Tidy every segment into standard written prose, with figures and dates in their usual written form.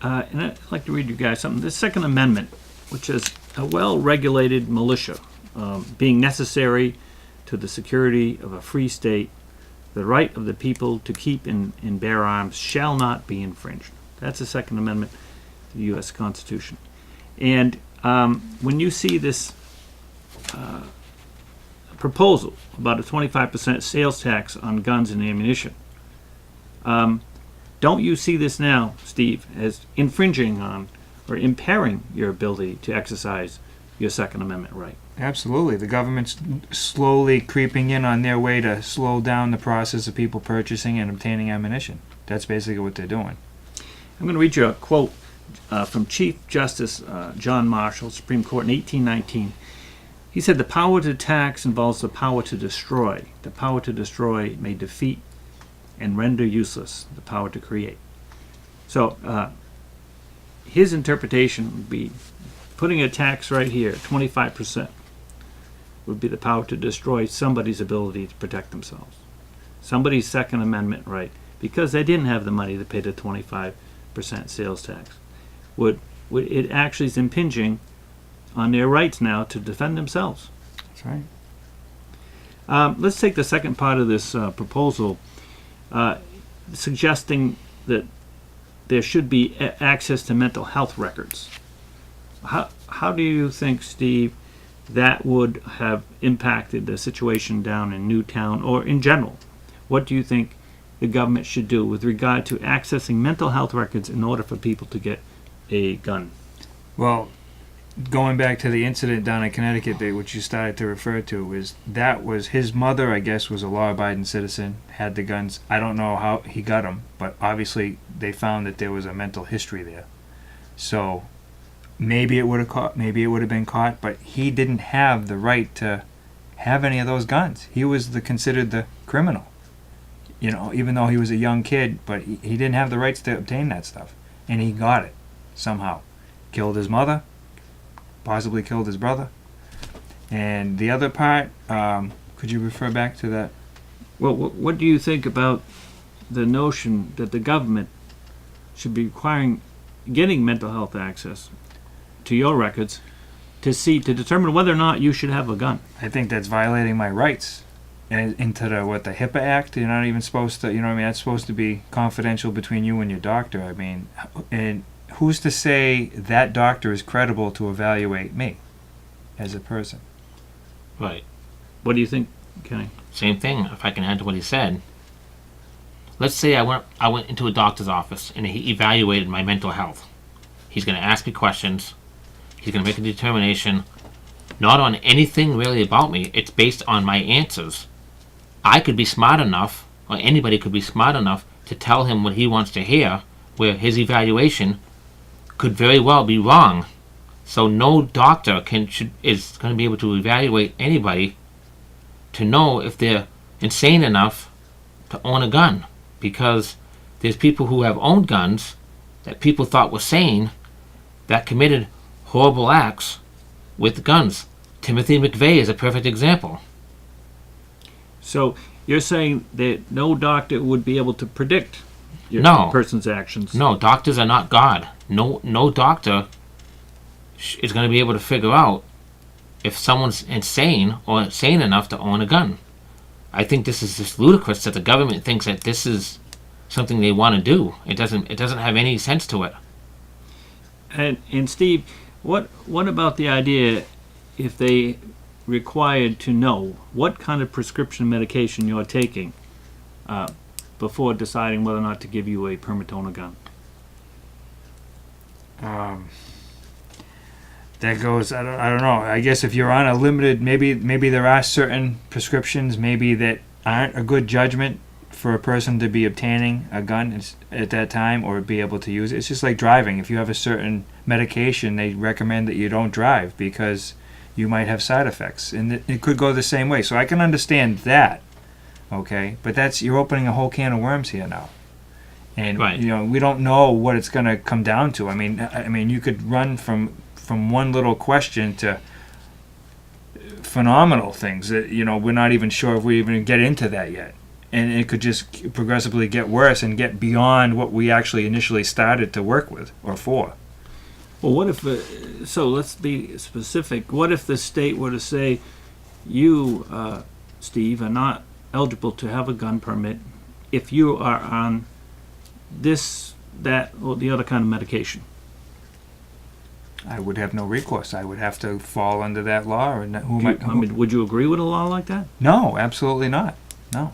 and I'd like to read you guys something. The Second Amendment, which is a well-regulated militia, being necessary to the security of a free state, the right of the people to keep and bear arms shall not be infringed. That's the Second Amendment to the U.S. Constitution. And when you see this proposal about a 25% sales tax on guns and ammunition, don't you see this now, Steve, as infringing on or impairing your ability to exercise your Second Amendment right? Absolutely. The government's slowly creeping in on their way to slow down the process of people purchasing and obtaining ammunition. That's basically what they're doing. I'm going to read you a quote from Chief Justice John Marshall, Supreme Court in 1819. He said, "The power to tax involves the power to destroy. The power to destroy may defeat and render useless the power to create." So his interpretation would be putting a tax right here, 25%, would be the power to destroy somebody's ability to protect themselves. Somebody's Second Amendment right, because they didn't have the money to pay the 25% sales tax. It actually is impinging on their rights now to defend themselves. That's right. Let's take the second part of this proposal, suggesting that there should be access to mental health records. How do you think, Steve, that would have impacted the situation down in Newtown, or in general? What do you think the government should do with regard to accessing mental health records in order for people to get a gun? Well, going back to the incident down in Connecticut, which you started to refer to, is that was his mother, I guess, was a law-abiding citizen, had the guns. I don't know how he got them, but obviously they found that there was a mental history there. So maybe it would have been caught, but he didn't have the right to have any of those guns. He was considered the criminal, even though he was a young kid, but he didn't have the rights to obtain that stuff, and he got it somehow. Killed his mother, possibly killed his brother. And the other part, could you refer back to that? Well, what do you think about the notion that the government should be requiring getting mental health access to your records to determine whether or not you should have a gun? I think that's violating my rights. And into the HIPAA Act, you're not even supposed to, that's supposed to be confidential between you and your doctor. And who's to say that doctor is credible to evaluate me as a person? Right. What do you think, Kenny? Same thing, if I can add to what he said. Let's say I went into a doctor's office and he evaluated my mental health. He's going to ask me questions. He's going to make a determination, not on anything really about me. It's based on my answers. I could be smart enough, or anybody could be smart enough, to tell him what he wants to hear, where his evaluation could very well be wrong. So no doctor is going to be able to evaluate anybody to know if they're insane enough to own a gun, because there's people who have owned guns that people thought were sane that committed horrible acts with guns. Timothy McVeigh is a perfect example. So you're saying that no doctor would be able to predict your person's actions? No, doctors are not God. No doctor is going to be able to figure out if someone's insane or sane enough to own a gun. I think this is just ludicrous that the government thinks that this is something they want to do. It doesn't have any sense to it. And Steve, what about the idea if they required to know what kind of prescription medication you're taking before deciding whether or not to give you a permit to own a gun? That goes, I don't know. I guess if you're on a limited, maybe there are certain prescriptions maybe that aren't a good judgment for a person to be obtaining a gun at that time or be able to use it. It's just like driving. If you have a certain medication, they recommend that you don't drive because you might have side effects, and it could go the same way. So I can understand that, okay? But you're opening a whole can of worms here now. And right. We don't know what it's going to come down to. I mean, you could run from one little question to phenomenal things that we're not even sure if we even get into that yet. and it could just progressively get worse and get beyond what we actually initially started to work with or for. Well, what if, so let's be specific. What if the state were to say, you, Steve, are not eligible to have a gun permit if you are on this, that, or the other kind of medication? I would have no recourse. I would have to fall under that law. Or Would you agree with a law like that? No, absolutely not. No,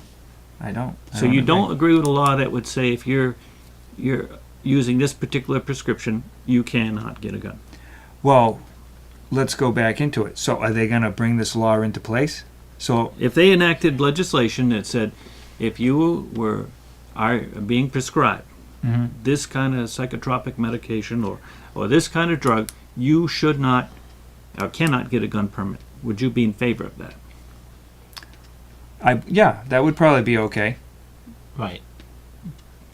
I don't. So you don't agree with a law that would say if you're using this particular prescription, you cannot get a gun? Well, let's go back into it. So are they going to bring this law into place? So If they enacted legislation that said if you are being prescribed this kind of psychotropic medication or this kind of drug, you should not or cannot get a gun permit. Would you be in favor of that? yeah, that would probably be okay. Right.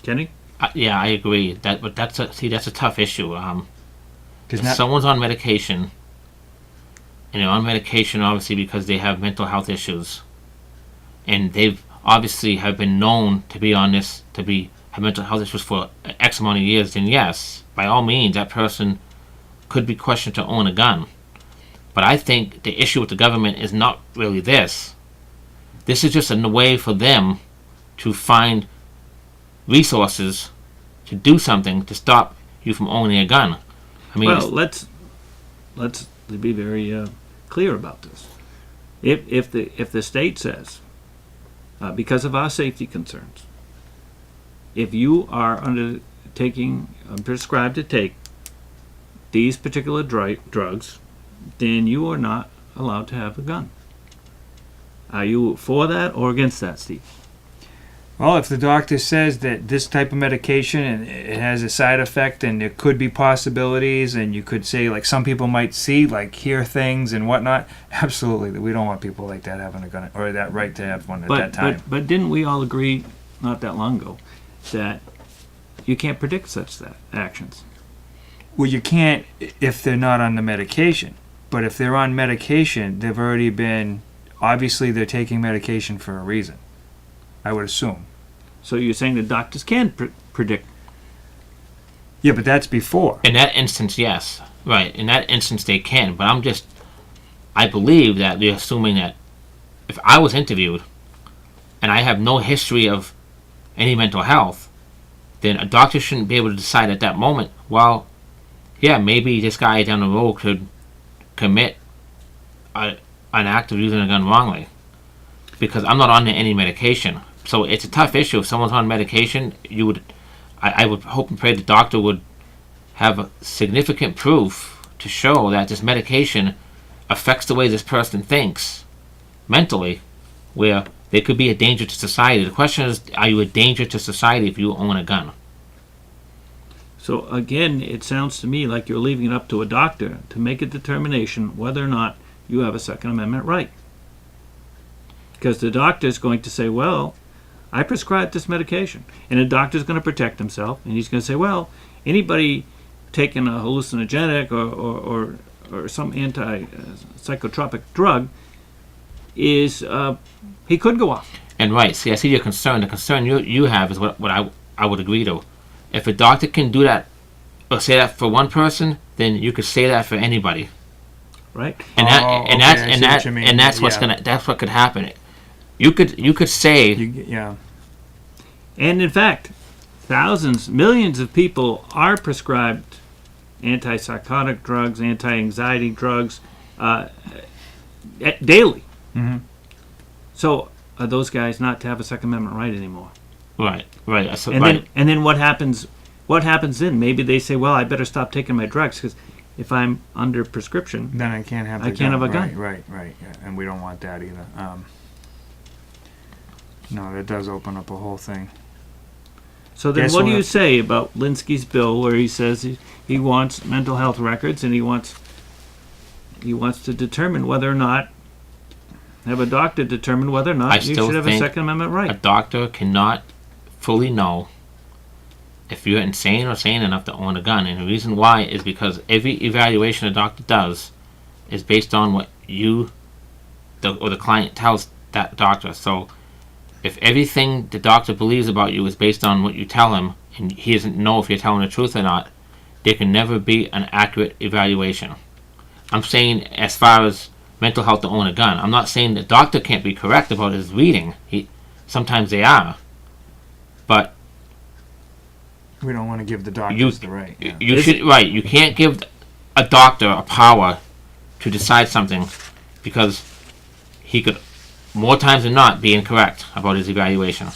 Kenny? Yeah, I agree. But that's a tough issue. If Because someone's on medication, and they're on medication obviously because they have mental health issues, and they've obviously have been known to be on this, have mental health issues for X amount of years, then yes, by all means, that person could be questioned to own a gun. But I think the issue with the government is not really this. This is just a way for them to find resources to do something to stop you from owning a gun. I mean, Well, let's be very clear about this. If the state says, because of our safety concerns, if you are undertaking, prescribed to take these particular drugs, then you are not allowed to have a gun. Are you for that or against that, Steve? well, if the doctor says that this type of medication and it has a side effect and there could be possibilities, and you could say like some people might see, like hear things and whatnot, absolutely, we don't want people like that having a gun or that right to have one at that time. But didn't we all agree not that long ago that you can't predict such actions? Well, you can't if they're not on the medication. But if they're on medication, they've already been, obviously they're taking medication for a reason, I would assume. So you're saying the doctors can predict? Yeah, but that's before. in that instance, yes. Right. In that instance, they can. But I believe that they're assuming that if I was interviewed and I have no history of any mental health, then a doctor shouldn't be able to decide at that moment, well, yeah, maybe this guy down the road could commit an act of using a gun wrongly, because I'm not on any medication. So it's a tough issue. If someone's on medication, I would hope and pray the doctor would have a significant proof to show that this medication affects the way this person thinks mentally, where they could be a danger to society. The question is, are you a danger to society if you own a gun? So again, it sounds to me like you're leaving it up to a doctor to make a determination whether or not you have a Second Amendment right. Because the doctor is going to say, well, I prescribed this medication. And the doctor's going to protect himself. And he's going to say, well, anybody taking a hallucinogenic or some anti-psychotropic drug is, he could go off. And right, see, I see your concern. The concern you have is what I would agree to. If a doctor can do that or say that for one person, then you could say that for anybody. Right? And that's what's Yeah. that's what could happen. You could say Yeah. And in fact, thousands, millions of people are prescribed antipsychotic drugs, anti-anxiety drugs daily. Mm-hmm. So are those guys not to have a Second Amendment right anymore? right. So, And then what happens? What happens then? Maybe they say, well, I better stop taking my drugs because if I'm under prescription, Then I can't have. I can't have a gun. Right. Yeah. And we don't want that either. No, that does open up a whole thing. So then Guess what do what? you say about Linsky's bill where he says he wants mental health records and he wants to determine whether or not, have a doctor determine whether or I not you still should have a think Second Amendment a right? doctor cannot fully know if you're insane or sane enough to own a gun. And the reason why is because every evaluation a doctor does is based on what the client tells that doctor. So if everything the doctor believes about you is based on what you tell him, and he doesn't know if you're telling the truth or not, there can never be an accurate evaluation. I'm saying as far as mental health to own a gun. I'm not saying the doctor can't be correct about his reading. Sometimes they are. But We don't want to give the doctors the right. Yeah. you can't give a doctor a power to decide something because he could more times than not be incorrect about his evaluation.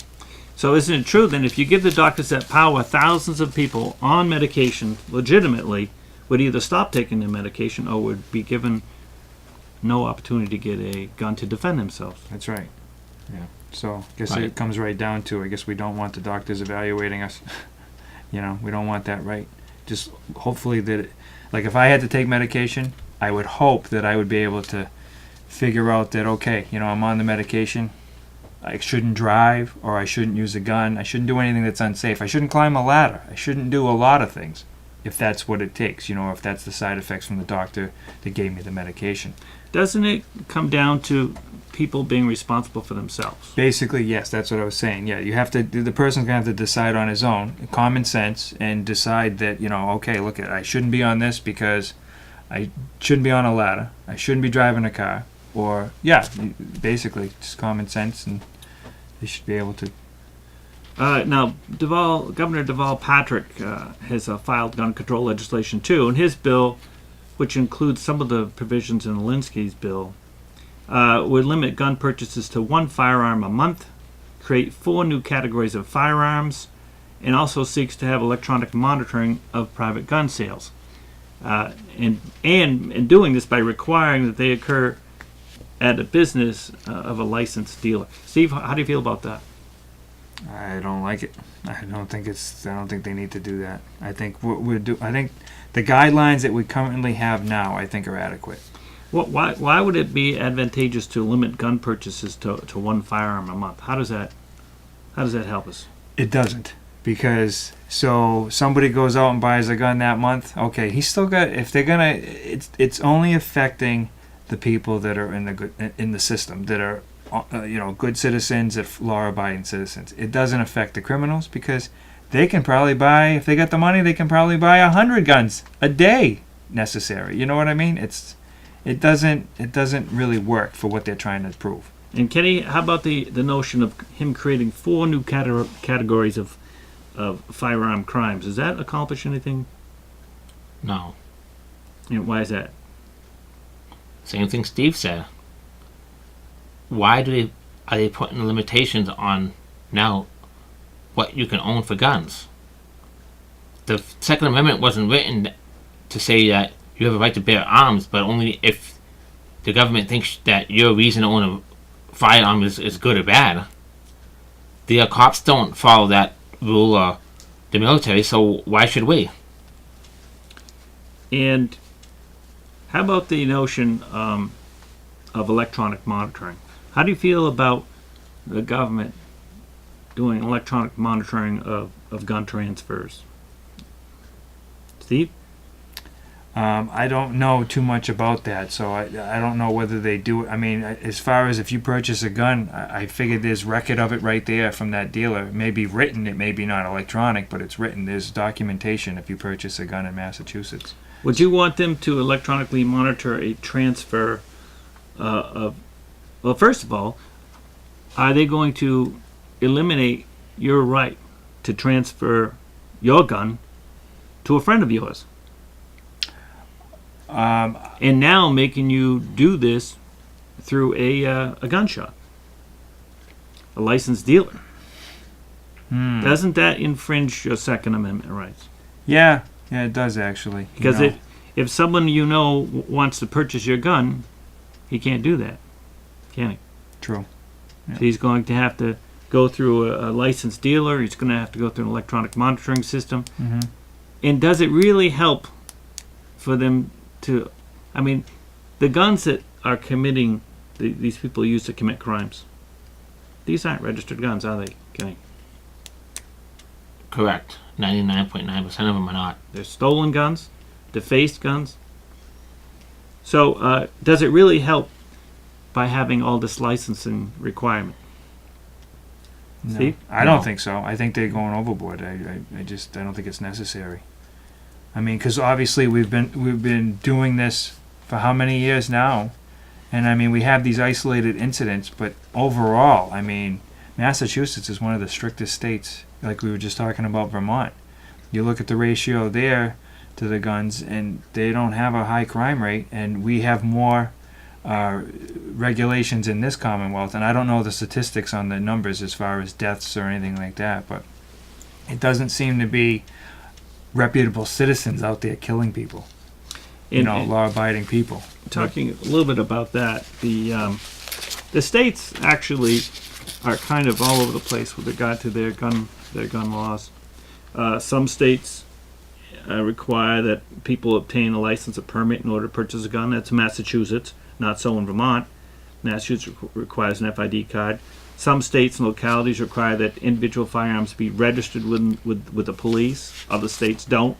So isn't it true then if you give the doctors that power, thousands of people on medication legitimately would either stop taking their medication or would be given no opportunity to get a gun to defend themselves? That's right. Yeah. So I guess Right. it comes right down to, I guess we don't want the doctors evaluating us. You know, we don't want that, right? Just hopefully that, like if I had to take medication, I would hope that I would be able to figure out that, okay, you know, I'm on the medication, I shouldn't drive, or I shouldn't use a gun, I shouldn't do anything that's unsafe, I shouldn't climb a ladder, I shouldn't do a lot of things, if that's what it takes, you know, if that's the side effects from the doctor that gave me the medication. Doesn't it come down to people being responsible for themselves? Basically, yes, that's what I was saying. Yeah, you have to. The person's gonna have to decide on his own, common sense, and decide that, you know, okay, look, I shouldn't be on this because I shouldn't be on a ladder. I shouldn't be driving a car. Or yeah, basically just common sense, and they should be able to. Now, Governor Deval Patrick has filed gun control legislation too, and his bill, which includes some of the provisions in Alinsky's bill, would limit gun purchases to one firearm a month, create 4 new categories of firearms, and also seeks to have electronic monitoring of private gun sales. And doing this by requiring that they occur at a business of a licensed dealer. Steve, how do you feel about that? I don't like it. I don't think they need to do that. I think I think the guidelines that we currently have now, I think, are adequate. Why would it be advantageous to limit gun purchases to one firearm a month? How does that help us? It doesn't, because so somebody goes out and buys a gun that month. Okay, he's still got. If they're gonna, it's only affecting the people that are in the system, that are good citizens, law-abiding citizens. It doesn't affect the criminals, because they can probably buy, if they got the money, they can probably buy 100 guns a day necessary. You know what I mean? It doesn't really work for what they're trying to prove. And Kenny, how about the notion of him creating 4 new categories of firearm crimes? Does that accomplish anything? No. Why is that? Same thing Steve said. Why are they putting limitations on now what you can own for guns? The Second Amendment wasn't written to say that you have a right to bear arms, but only if the government thinks that your reason to own a firearm is good or bad. The cops don't follow that rule, or the military, so why should we? And how about the notion of electronic monitoring? How do you feel about the government doing electronic monitoring of gun transfers? Steve? I don't know too much about that, so I don't know whether they do it. I mean, as far as if you purchase a gun, I figured there's record of it right there from that dealer. It may be written, it may be not electronic, but it's written. There's documentation if you purchase a gun in Massachusetts. Would you want them to electronically monitor a transfer of... Well, first of all, are they going to eliminate your right to transfer your gun to a friend of yours? And now making you do this through a gun shop, a licensed dealer. Doesn't that infringe your Second Amendment rights? Yeah, it does actually. Because if someone wants to purchase your gun, he can't do that, can he? True. Yeah. So he's going to have to go through a licensed dealer. He's going to have to go through an electronic monitoring system. Mm-hmm. And does it really help for them to... I mean, the guns that are committing... these people use to commit crimes, these aren't registered guns, are they, Kenny? Correct. 99.9% of them are not. They're stolen guns, defaced guns. So does it really help by having all this licensing requirement? No, Steve? I No. don't think so. I think they're going overboard. I don't think it's necessary. I mean, because obviously we've been doing this for how many years now, and I mean we have these isolated incidents, but overall, I mean, Massachusetts is one of the strictest states. Like we were just talking about Vermont. You look at the ratio there to the guns, and they don't have a high crime rate, and we have more regulations in this Commonwealth. And I don't know the statistics on the numbers as far as deaths or anything like that, but it doesn't seem to be reputable citizens out there killing people. And Law-abiding people. talking a little bit about that, the states actually are kind of all over the place with regard to their gun laws. Some states require that people obtain a license or permit in order to purchase a gun. That's Massachusetts, not so in Vermont. Massachusetts requires an FID card. Some states and localities require that individual firearms be registered with the police. Other states don't.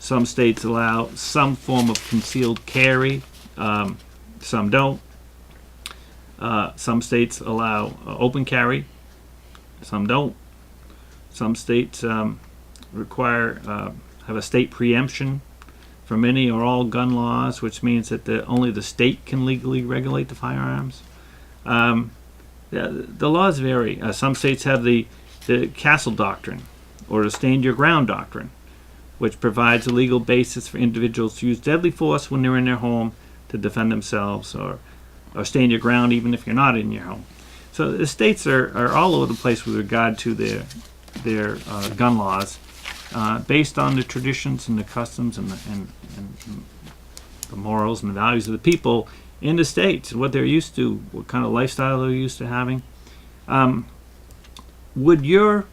Some states allow some form of concealed carry. Some don't. Some states allow open carry. Some don't. Some states require have a state preemption for many or all gun laws, which means that only the state can legally regulate the firearms. The laws vary. Some states have the castle doctrine or the stand your ground doctrine, which provides a legal basis for individuals to use deadly force when they're in their home to defend themselves or stand your ground even if you're not in your home. So the states are all over the place with regard to their gun laws, based on the traditions and the customs and the morals and the values of the people in the states and what they're used to, what kind of lifestyle they're used to having. Would your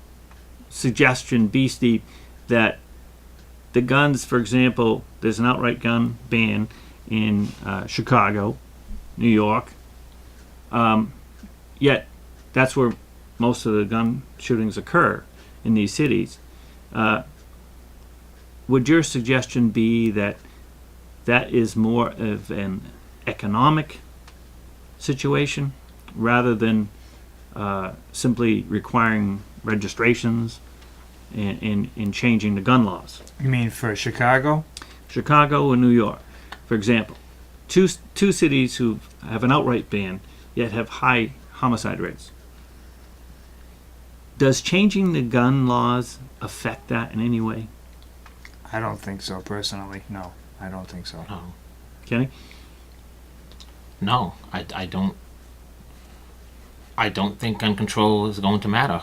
suggestion be, Steve, that the guns, for example, there's an outright gun ban in Chicago, New York, yet that's where most of the gun shootings occur in these cities. Would your suggestion be that is more of an economic situation rather than simply requiring registrations and changing the gun laws? You mean for Chicago? Chicago and New York, for example, two cities who have an outright ban yet have high homicide rates. Does changing the gun laws affect that in any way? I don't think so, personally. No, I don't think so. No, Kenny? no, I don't. I don't think gun control is going to matter.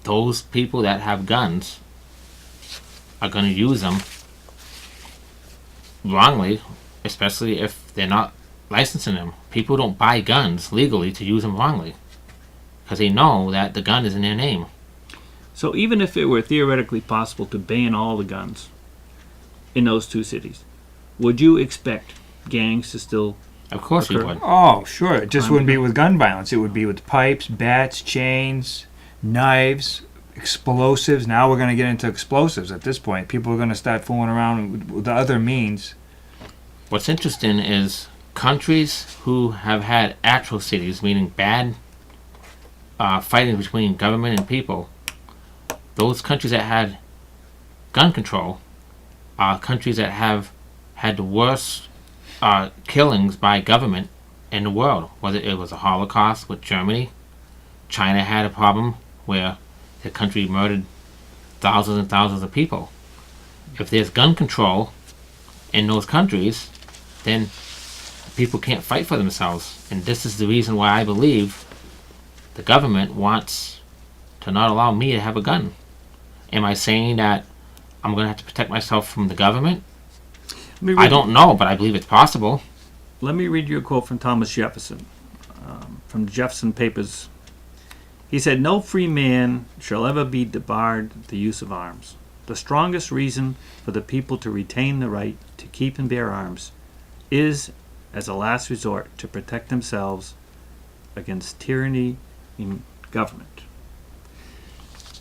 Those people that have guns are going to use them wrongly, especially if they're not licensing them. People don't buy guns legally to use them wrongly because they know that the gun is in their name. So even if it were theoretically possible to ban all the guns in those two cities, would you expect gangs to still Of course you occur? would. Oh, sure. It just wouldn't be with gun violence. It would be with pipes, bats, chains, knives, explosives. Now we're going to get into explosives at this point. People are going to start fooling around with the other means. What's interesting is countries who have had atrocities, meaning bad fighting between government and people, those countries that had gun control are countries that have had the worst killings by government in the world. Whether it was a Holocaust with Germany, China had a problem where the country murdered thousands and thousands of people. If there's gun control in those countries, then people can't fight for themselves. And this is the reason why I believe the government wants to not allow me to have a gun. Am I saying that I'm going to have to protect myself from the government? I don't know, but I believe it's possible. Let me read you a quote from Thomas Jefferson, from the Jefferson Papers. He said, "No free man shall ever be debarred the use of arms. The strongest reason for the people to retain the right to keep and bear arms is, as a last resort, to protect themselves against tyranny in government."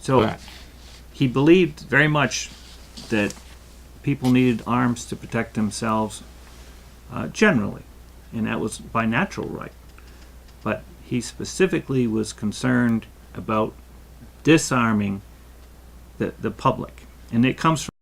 So Correct. he believed very much that people needed arms to protect themselves generally, and that was by natural right. But he specifically was concerned about disarming the public. And it comes from